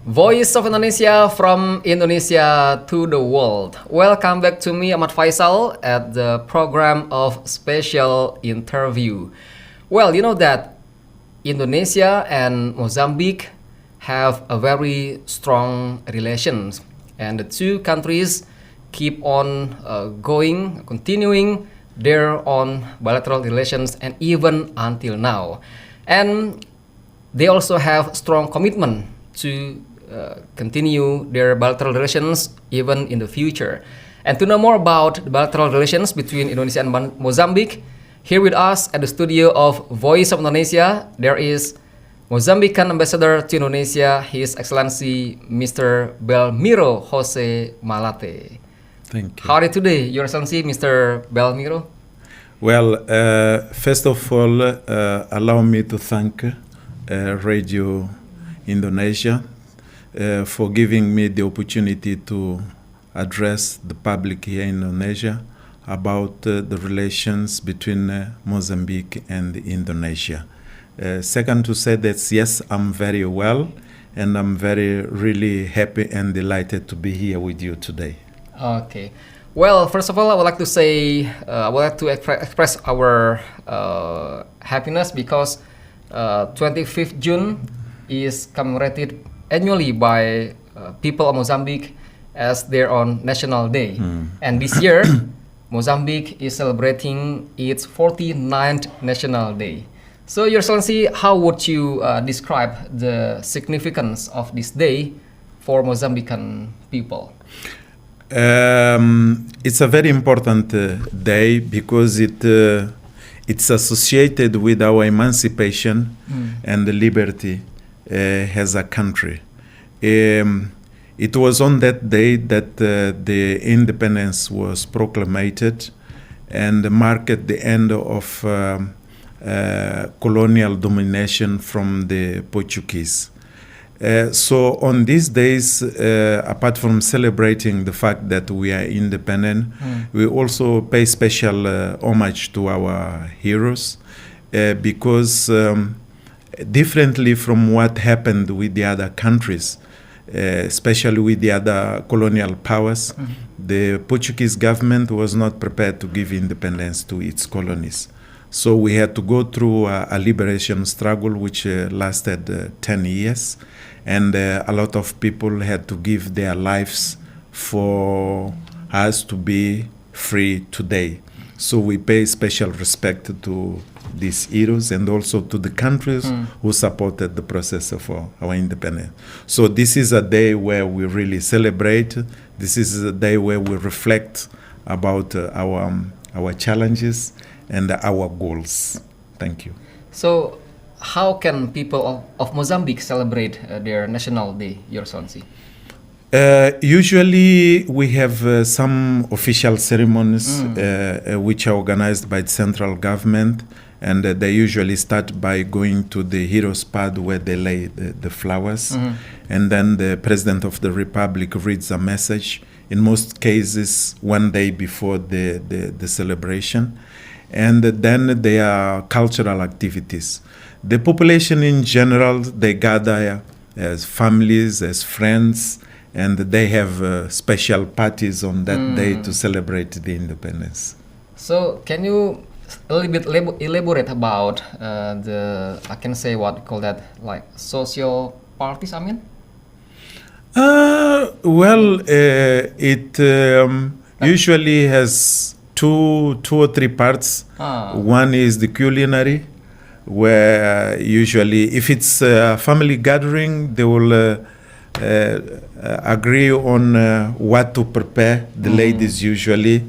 Voice of Indonesia from Indonesia to the world. Welcome back to me, Ahmad Faisal, at the program of special interview. Well, you know that Indonesia and Mozambique have a very strong relations, and the two countries keep on continuing their own bilateral relations, and even until now. And they also have strong commitment to continue their bilateral relations even in the future. And to know more about the bilateral relations between Indonesia and Mozambique, here with us at the studio of Voice of Indonesia, there is Mozambican Ambassador to Indonesia, His Excellency Mr. Belmiro Jose Malate. Thank you. How are you today, Your Excellency, Mr. Belmiro? Well, first of all, allow me to thank Radio Indonesia for giving me the opportunity to address the public here in Indonesia about the relations between Mozambique and Indonesia. Second, to say that yes, I'm very well, and I'm really happy and delighted to be here with you today. Okay. Well, first of all, I would like to say, I would like to express our happiness because 25th June is commemorated annually by people of Mozambique as their own national day. And this year, Mozambique is celebrating its 49th national day. So, Your Excellency, how would you describe the significance of this day for Mozambican people? It's a very important day because it's associated with our emancipation and the liberty as a country. It was on that day that the independence was proclaimed and marked the end of colonial domination from the Portuguese. So on these days, apart from celebrating the fact that we are independent, we also pay special homage to our heroes because differently from what happened with the other countries, especially with the other colonial powers, the Portuguese government was not prepared to give independence to its colonies. So we had to go through a liberation struggle which lasted 10 years. And a lot of people had to give their lives for us to be free today. So we pay special respect to these heroes and also to the countries who supported the process of our independence. So this is a day where we really celebrate. This is a day where we reflect about our challenges and our goals. Thank you. So, how can people of Mozambique celebrate their national day, Your Excellency? Usually we have some official ceremonies which are organized by the central government, and they usually start by going to the heroes' pad where they lay the flowers, and then the President of the Republic reads a message, in most cases 1 day before the celebration, and then there are cultural activities. The population in general, they gather as families, as friends, and they have special parties on that day to celebrate the independence. So, can you a little bit elaborate about I can say what we call that, like social parties, I mean? Well, it usually has two or three parts. One is the culinary, where usually if it's a family gathering, they will agree on what to prepare, the ladies usually,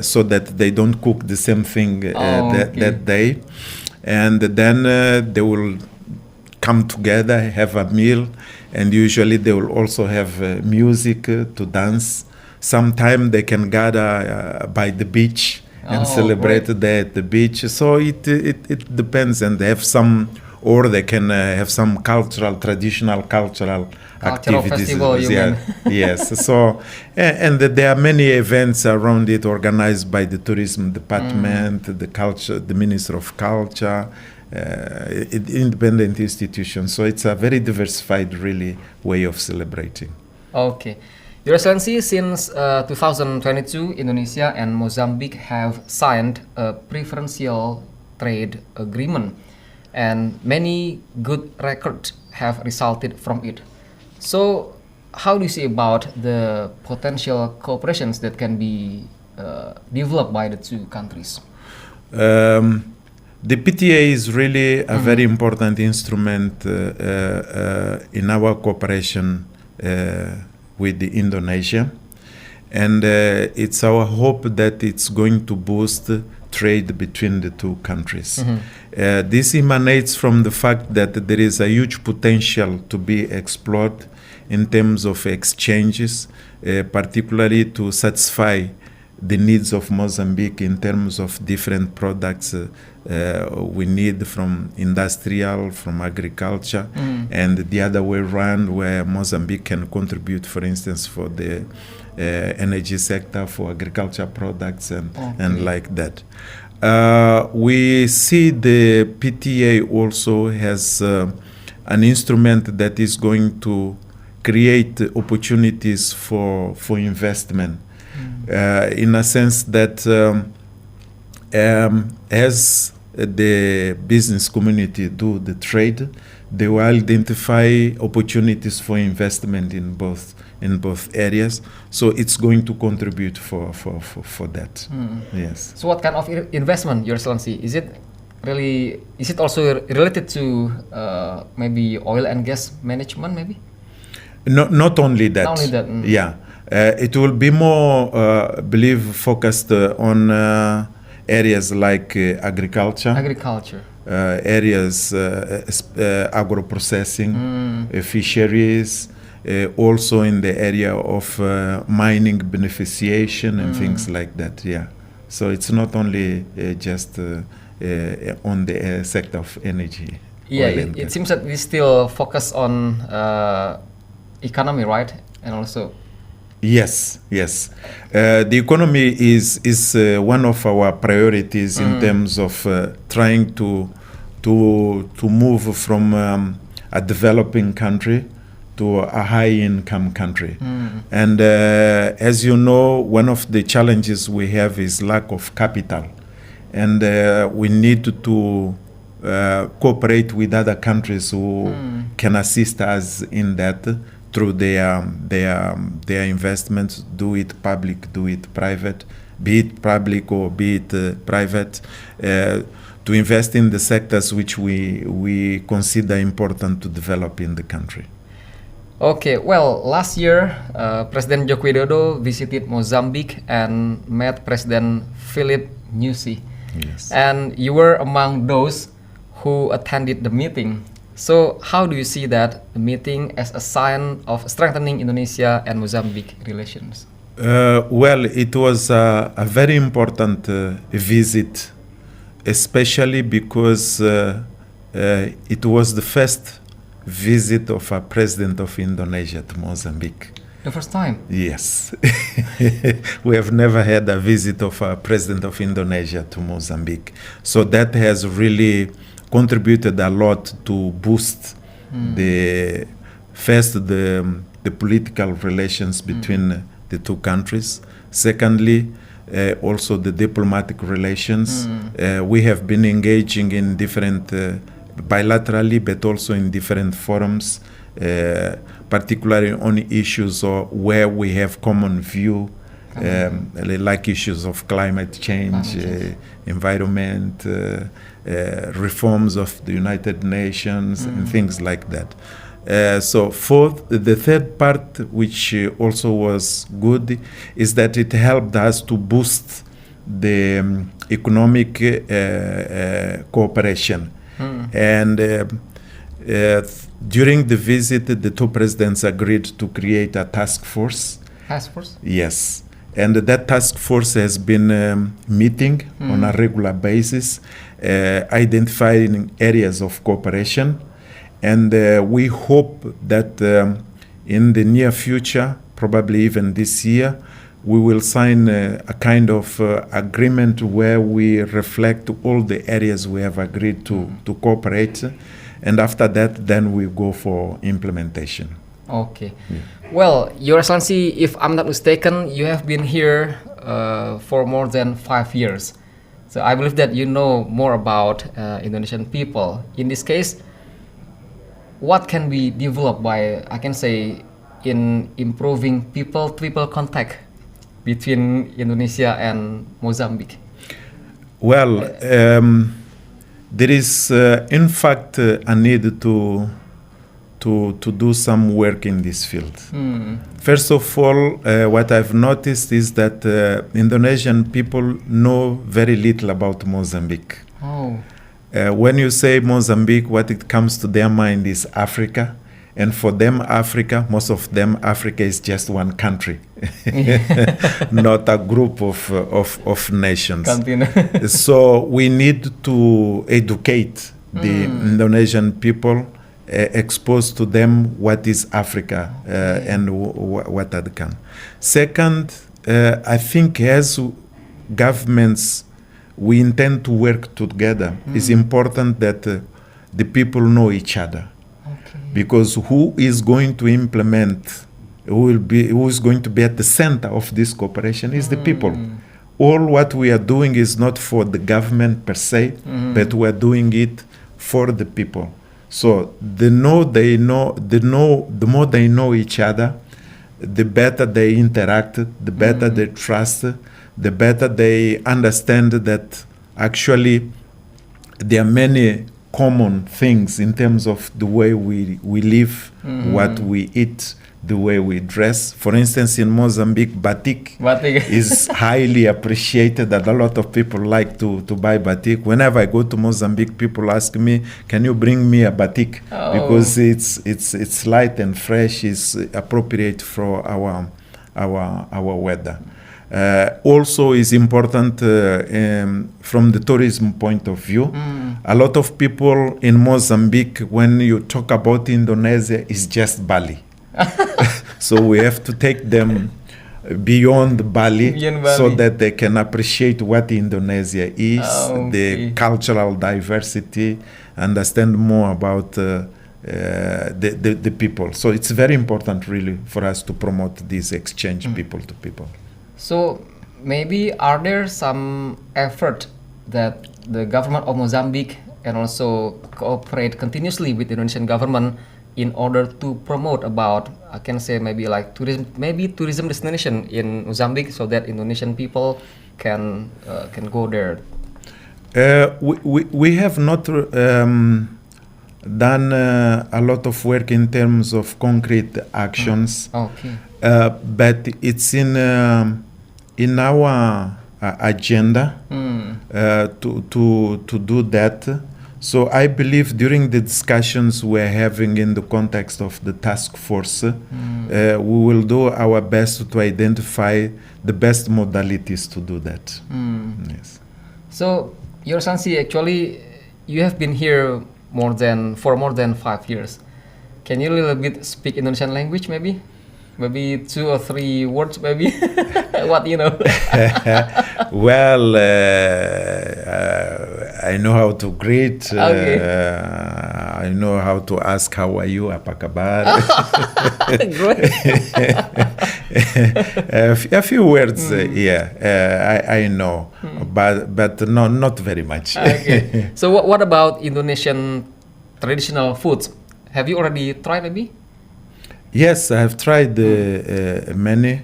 so that they don't cook the same thing that day. And then they will come together, have a meal, and usually they will also have music to dance. Sometimes they can gather by the beach and celebrate there at the beach. So it depends, and they have some, or they can have some traditional cultural activities. Festival, you mean? Yes. So and there are many events around it organized by the tourism department, the Minister of Culture, independent institutions. So it's a very diversified, really, way of celebrating. Okay. Your Excellency, since 2022, Indonesia and Mozambique have signed a preferential trade agreement, and many good records have resulted from it. So, how do you see about the potential cooperations that can be developed by the two countries? The PTA is really a very important instrument in our cooperation with Indonesia, and it's our hope that it's going to boost trade between the two countries. This emanates from the fact that there is a huge potential to be explored in terms of exchanges, particularly to satisfy the needs of Mozambique in terms of different products we need from industrial, from agriculture, and the other way around, where Mozambique can contribute, for instance, for the energy sector, for agriculture products, and like that. We see the PTA also has an instrument that is going to create opportunities for investment. In a sense that as the business community do the trade, they will identify opportunities for investment in both areas. So it's going to contribute for that. Yes. So what kind of investment, Your Excellency? Is it also related to maybe oil and gas management, maybe? Not only that. Not only that. Yeah. It will be more, focused on areas like agriculture. Areas agro-processing, fisheries, also in the area of mining beneficiation and things like that. Yeah. So it's not only just on the sector of energy. Yeah, it seems that we still focus on economy, right? And also. Yes. The economy is one of our priorities in terms of trying to move from a developing country to a high-income country. And as you know, one of the challenges we have is lack of capital, and we need to cooperate with other countries who can assist us in that, through their investments, do it public, do it private, be it public or be it private, to invest in the sectors which we consider important to develop in the country. Okay, well, last year, President Joko Widodo visited Mozambique and met President Philip Nyusi. Yes. And you were among those who attended the meeting. So how do you see that meeting as a sign of strengthening Indonesia and Mozambique relations? Well, it was a very important visit, especially because it was the first visit of a president of Indonesia to Mozambique. The first time? Yes. We have never had a visit of a president of Indonesia to Mozambique. So that has really contributed a lot to boost the political relations between the two countries. Secondly, also the diplomatic relations. We have been engaging in different bilaterally, but also in different forums, particularly on issues where we have common view, like issues of climate change, environment, reforms of the United Nations, and things like that. So the third part, which also was good, is that it helped us to boost the economic cooperation. And during the visit, the two presidents agreed to create a task force. Task force? Yes. And that task force has been meeting on a regular basis, identifying areas of cooperation. And we hope that in the near future, probably even this year, we will sign a kind of agreement where we reflect all the areas we have agreed to cooperate, and after that, then we go for implementation. Okay. Yeah. Well, Your Excellency, if I'm not mistaken, you have been here for more than 5 years. So I believe that you know more about Indonesian people. In this case, what can be developed by, I can say, in improving people-to-people contact between Indonesia and Mozambique? Well, there is, in fact, a need to do some work in this field. First of all, what I've noticed is that Indonesian people know very little about Mozambique. Oh. When you say Mozambique, what it comes to their mind is Africa. And for them, Africa, most of them, Africa is just one country, not a group of nations. So we need to educate the Indonesian people, expose to them what is Africa and what are the countries. Second, I think as governments, we intend to work together. It's important that the people know each other. Because who is going to implement, who is going to be at the center of this cooperation is the people. All what we are doing is not for the government per se, but we are doing it for the people. So the more they know each other, the better they interact, the better they trust, the better they understand that actually there are many common things in terms of the way we live, what we eat, the way we dress. For instance, in Mozambique, batik is highly appreciated, that a lot of people like to buy batik. Whenever I go to Mozambique, people ask me, can you bring me a batik? Oh. Because it's light and fresh, it's appropriate for our weather. Also is important from the tourism point of view. A lot of people in Mozambique, when you talk about Indonesia, is just Bali. So we have to take them beyond Bali, so that they can appreciate what Indonesia is, the cultural diversity, understand more about the people. So it's very important really for us to promote this exchange people to people. So maybe are there some effort that the government of Mozambique and also cooperate continuously with the Indonesian government in order to promote about, I can say maybe like tourism destination in Mozambique, so that Indonesian people can go there? We have not done a lot of work in terms of concrete actions. Okay. But it's in our agenda to do that. So I believe during the discussions we're having in the context of the task force, we will do our best to identify the best modalities to do that. Yes. So, Your Excellency, actually, you have been here for more than 5 years. Can you a little bit speak Indonesian language, maybe? Maybe 2 or 3 words, maybe. What you know? Well, I know how to greet. Okay. I know how to ask, how are you, apa kabar? Great. A few words, yeah. I know, but no, not very much. Okay. So what about Indonesian traditional foods? Have you already tried, maybe? Yes, I have tried many.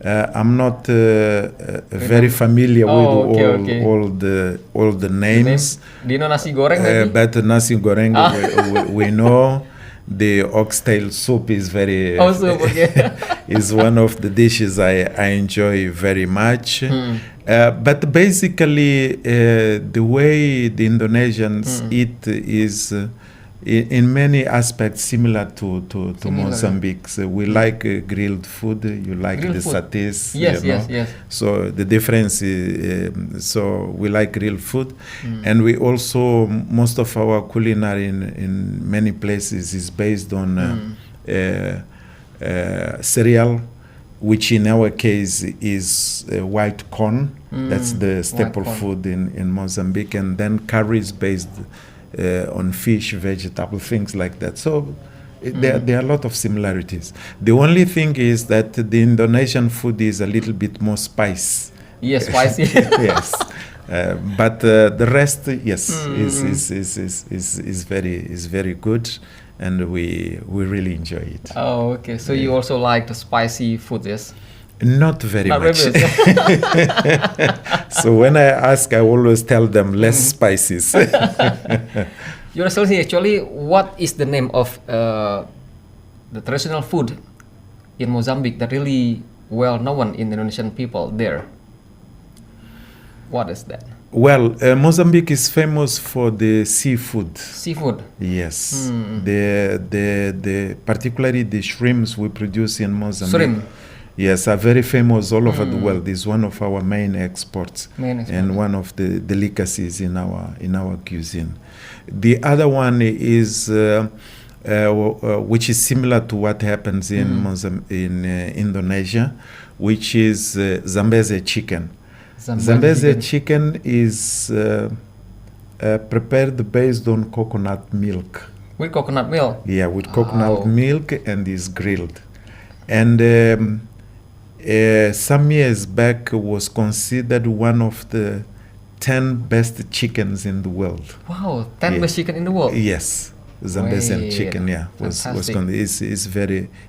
I'm not very familiar with all the names. Do you know nasi goreng, maybe? But nasi goreng, we know. The oxtail soup is very is one of the dishes I enjoy very much. But basically, the way the Indonesians eat is in many aspects similar to Mozambique. So we like grilled food. You like grilled the satés. Yes, you know? yes. So the difference is, so we like grilled food, and we also, most of our culinary in many places is based on cereal which in our case is white corn. That's the staple corn. food in Mozambique, and then curries based on fish, vegetable, things like that. So there are a lot of similarities. The only thing is that the Indonesian food is a little bit more spice. Yes, spicy. Yes. But the rest, yes, is very good, and we really enjoy it. Oh, okay. So you also like the spicy food, yes? Not very Not much. really. So when I ask, I always tell them less spices. Your Excellency, actually, what is the name of the traditional food in Mozambique that really well known in Indonesian people there? What is that? Well, Mozambique is famous for the seafood. Seafood. Yes, the particularly the shrimps we produce in Mozambique. Shrimp. Yes, are very famous all over the world. It's one of our main exports, and one of the delicacies in our cuisine. The other one is which is similar to what happens in Indonesia, which is Zambezi chicken. Zambezi chicken is prepared based on coconut milk. With coconut milk? Yeah, with coconut milk, and is grilled. And some years back was considered one of the 10 best chickens in the world. Wow, 10 best chicken in the world? Yes. Zambian chicken,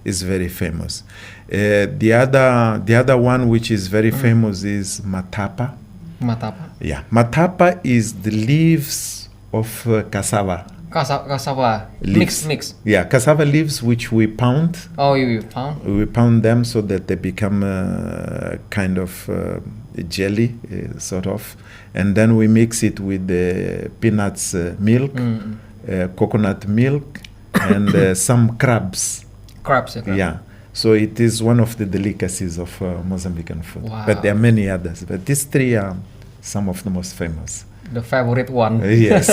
is very famous. The other one which is very famous is matapa. Matapa. Yeah, matapa is the leaves of cassava. Cassava. Leaves. Mix. Yeah, cassava leaves which we pound. Oh, you pound? We pound them so that they become kind of jelly, sort of, and then we mix it with the peanuts milk. Coconut milk and some crabs. Crabs, okay. Yeah. So it is one of the delicacies of Mozambican food. Wow. But there are many others. But these three are some of the most famous. The favorite one. Yes.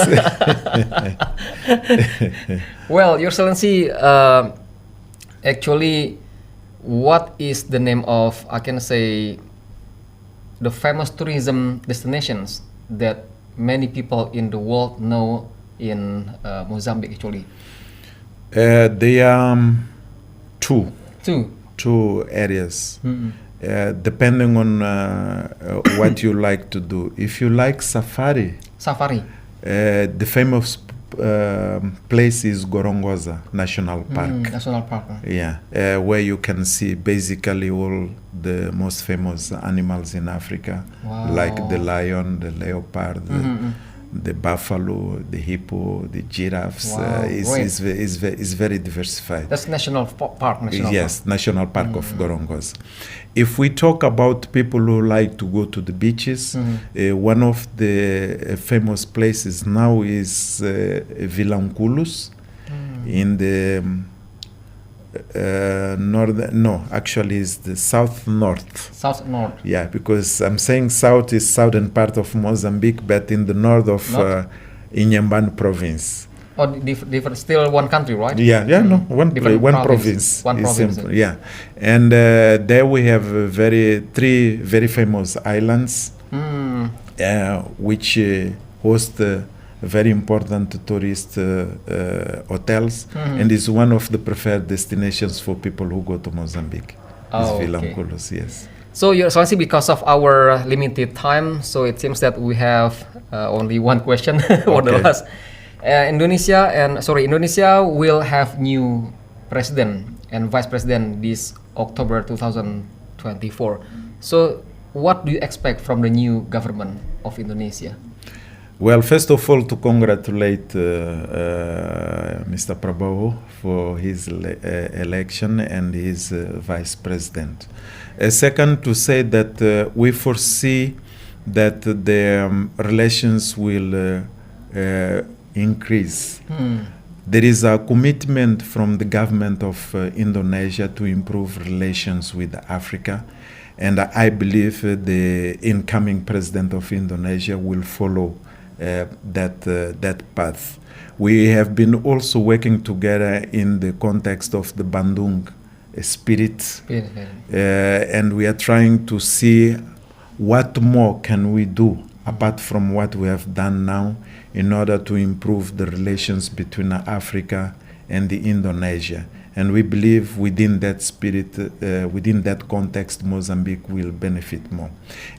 Well, Your Excellency, actually, what is the name of, I can say, the famous tourism destinations that many people in the world know in Mozambique actually? There are two areas, depending on what you like to do. If you like safari, the famous place is Gorongosa National Park. National Park. Yeah, where you can see basically all the most famous animals in Africa, like the lion, the leopard, the buffalo, the hippo, the giraffes. Is very diversified. That's national park. National Park of Gorongosa. If we talk about people who like to go to the beaches, one of the famous places now is Vilanculos in the actually is the south north. Yeah, because I'm saying south is southern part of Mozambique, but in the north of Inhambane province. Oh, different, still one country, right? One province. One province. Simple, yeah. And there we have three very famous islands, which host very important tourist hotels, and is one of the preferred destinations for people who go to Mozambique. Vilanculos, yes. So, Your Excellency, because of our limited time, so it seems that we have only one question for the last. Indonesia will have new president and vice president this October 2024. So, what do you expect from the new government of Indonesia? Well, first of all, to congratulate Mr. Prabowo for his election and his vice president. Second, to say that we foresee that the relations will increase. There is a commitment from the government of Indonesia to improve relations with Africa, and I believe the incoming president of Indonesia will follow that path. We have been also working together in the context of the Bandung spirit, Yeah. and we are trying to see what more can we do apart from what we have done now in order to improve the relations between Africa and the Indonesia. And we believe within that spirit, within that context, Mozambique will benefit more.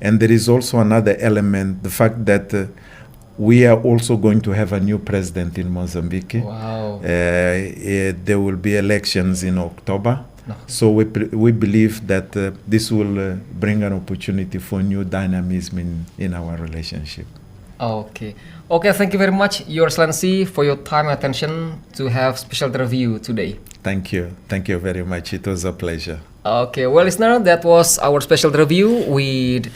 And there is also another element, the fact that we are also going to have a new president in Mozambique. Wow. There will be elections in October. So we believe that this will bring an opportunity for new dynamism in our relationship. Okay. Okay, thank you very much, Your Excellency, for your time and attention to have special interview today. Thank you. Thank you very much. It was a pleasure. Okay, well, listener, that was our special review with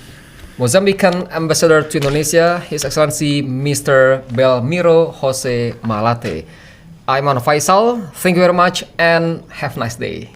Mozambican Ambassador to Indonesia, His Excellency Mr. Belmiro Jose Malate. I'm Ahmad Faisal. Thank you very much and have a nice day.